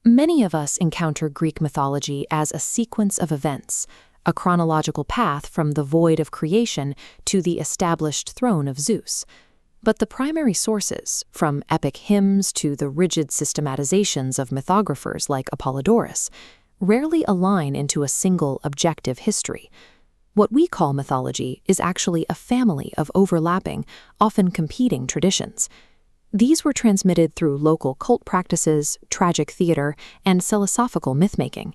Many of us encounter Greek mythology as a sequence of events, a chronological path from the void of creation to the established throne of Zeus. But the primary sources, from epic hymns to the rigid systematizations of mythographers like Apollodorus, rarely align into a single objective history. What we call mythology is actually a family of overlapping, often competing traditions. These were transmitted through local cult practices, tragic theater, and philosophical mythmaking.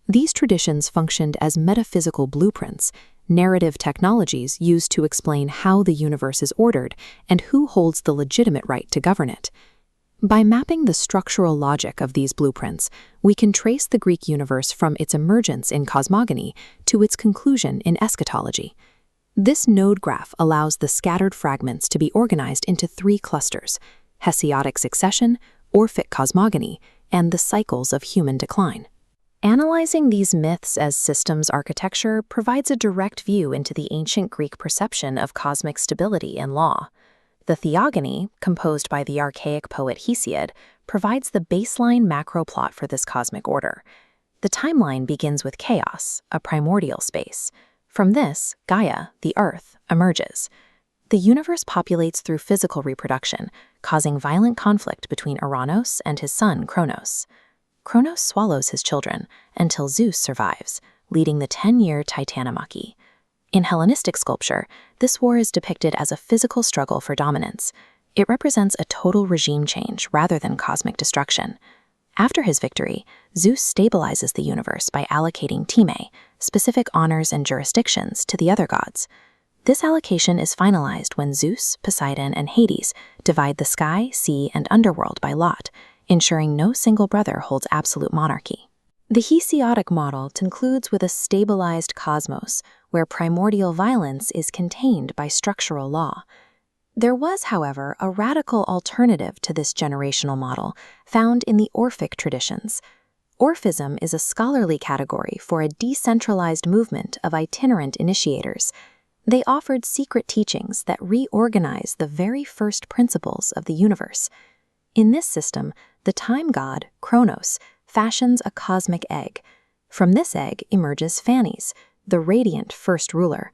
These traditions functioned as metaphysical blueprints, narrative technologies used to explain how the universe is ordered and who holds the legitimate right to govern it. By mapping the structural logic of these blueprints, we can trace the Greek universe from its emergence in cosmogony to its conclusion in eschatology. This node graph allows the scattered fragments to be organized into three clusters: Hesiodic succession, Orphic cosmogony, and the cycles of human decline. Analyzing these myths as systems architecture provides a direct view into the ancient Greek perception of cosmic stability and law. The theogony, composed by the archaic poet Hesiod, provides the baseline macro plot for this cosmic order. The timeline begins with chaos, a primordial space. From this, Gaia, the Earth, emerges. The universe populates through physical reproduction, causing violent conflict between Uranus and his son Cronus. Cronus swallows his children until Zeus survives, leading the 10-year Titanomachy. In Hellenistic sculpture, this war is depicted as a physical struggle for dominance. It represents a total regime change rather than cosmic destruction. After his victory, Zeus stabilizes the universe by allocating time, specific honors and jurisdictions, to the other gods. This allocation is finalized when Zeus, Poseidon, and Hades divide the sky, sea, and underworld by lot, ensuring no single brother holds absolute monarchy. The Hesiodic model concludes with a stabilized cosmos, where primordial violence is contained by structural law. There was, however, a radical alternative to this generational model found in the Orphic traditions. Orphism is a scholarly category for a decentralized movement of itinerant initiators. They offered secret teachings that reorganize the very first principles of the universe. In this system, the time god, Cronus, fashions a cosmic egg. From this egg emerges Phanes, the radiant first ruler.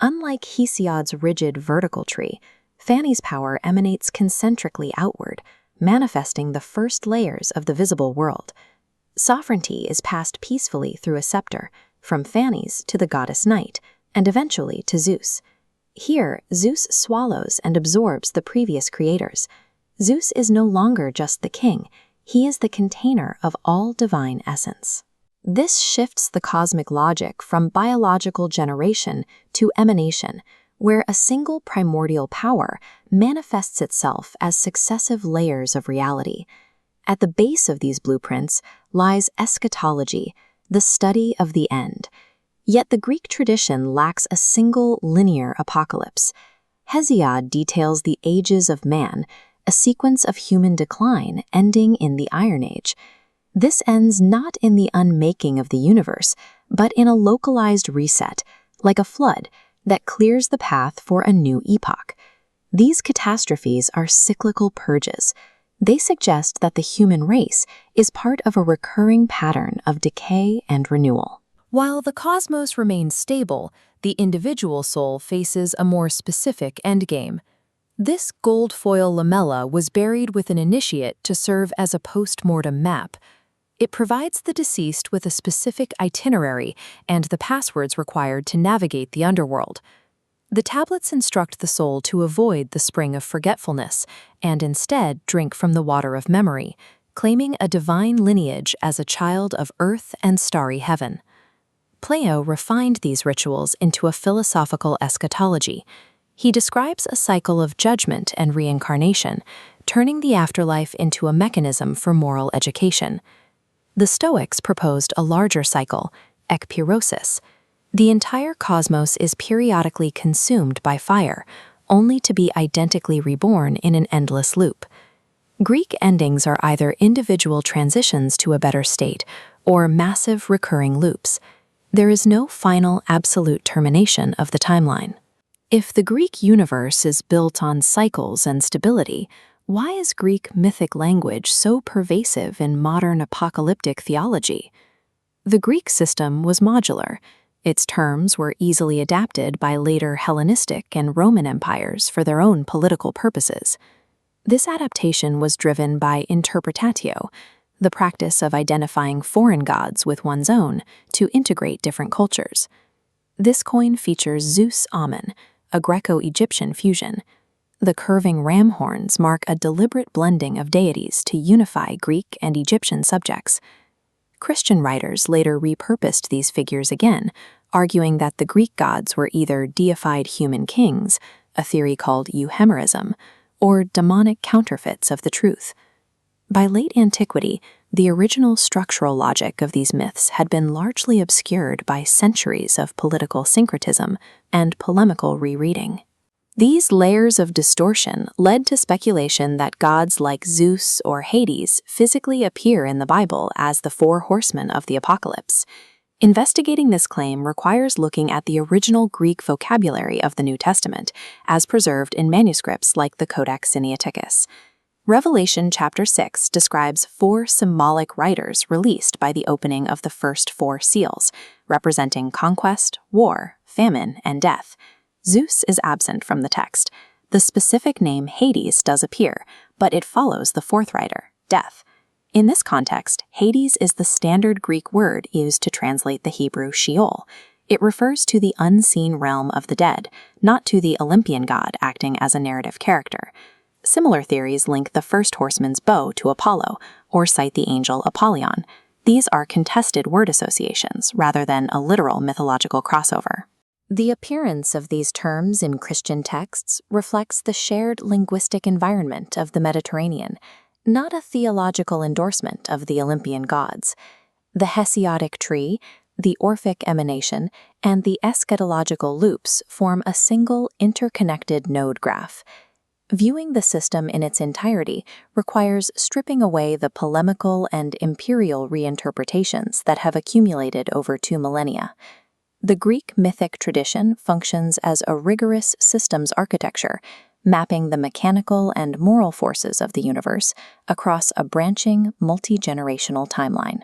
Unlike Hesiod's rigid vertical tree, Phanes' power emanates concentrically outward, manifesting the first layers of the visible world. Sovereignty is passed peacefully through a scepter, from Phanes to the goddess Night, and eventually to Zeus. Here, Zeus swallows and absorbs the previous creators. Zeus is no longer just the king, he is the container of all divine essence. This shifts the cosmic logic from biological generation to emanation, where a single primordial power manifests itself as successive layers of reality. At the base of these blueprints lies eschatology, the study of the end. Yet the Greek tradition lacks a single linear apocalypse. Hesiod details the ages of man, a sequence of human decline ending in the Iron Age. This ends not in the unmaking of the universe, but in a localized reset, like a flood, that clears the path for a new epoch. These catastrophes are cyclical purges. They suggest that the human race is part of a recurring pattern of decay and renewal. While the cosmos remains stable, the individual soul faces a more specific endgame. This gold foil lamella was buried with an initiate to serve as a post-mortem map. It provides the deceased with a specific itinerary and the passwords required to navigate the underworld. The tablets instruct the soul to avoid the spring of forgetfulness and instead drink from the water of memory, claiming a divine lineage as a child of earth and starry heaven. Plato refined these rituals into a philosophical eschatology. He describes a cycle of judgment and reincarnation, turning the afterlife into a mechanism for moral education. The Stoics proposed a larger cycle, ekpyrosis. The entire cosmos is periodically consumed by fire, only to be identically reborn in an endless loop. Greek endings are either individual transitions to a better state or massive recurring loops. There is no final absolute termination of the timeline. If the Greek universe is built on cycles and stability, Why is Greek mythic language so pervasive in modern apocalyptic theology? The Greek system was modular. Its terms were easily adapted by later Hellenistic and Roman empires for their own political purposes. This adaptation was driven by interpretatio, the practice of identifying foreign gods with one's own to integrate different cultures. This coin features Zeus-Ammon, a Greco-Egyptian fusion. The curving ram horns mark a deliberate blending of deities to unify Greek and Egyptian subjects. Christian writers later repurposed these figures again, arguing that the Greek gods were either deified human kings, a theory called euhemerism, or demonic counterfeits of the truth. By late antiquity, the original structural logic of these myths had been largely obscured by centuries of political syncretism and polemical rereading. These layers of distortion led to speculation that gods like Zeus or Hades physically appear in the Bible as the four horsemen of the apocalypse. Investigating this claim requires looking at the original Greek vocabulary of the New Testament, as preserved in manuscripts like the Codex Sinaiticus. Revelation chapter 6 describes 4 symbolic riders released by the opening of the first 4 seals, representing conquest, war, famine, and death. Zeus is absent from the text. The specific name Hades does appear, but it follows the 4th rider, death. In this context, Hades is the standard Greek word used to translate the Hebrew Sheol. It refers to the unseen realm of the dead, not to the Olympian god acting as a narrative character. Similar theories link the first horseman's bow to Apollo, or cite the angel Apollyon. These are contested word associations rather than a literal mythological crossover. The appearance of these terms in Christian texts reflects the shared linguistic environment of the Mediterranean, not a theological endorsement of the Olympian gods. The Hesiodic tree, the Orphic emanation, and the eschatological loops form a single interconnected node graph. Viewing the system in its entirety requires stripping away the polemical and imperial reinterpretations that have accumulated over 2 millennia. The Greek mythic tradition functions as a rigorous systems architecture, mapping the mechanical and moral forces of the universe across a branching, multi-generational timeline.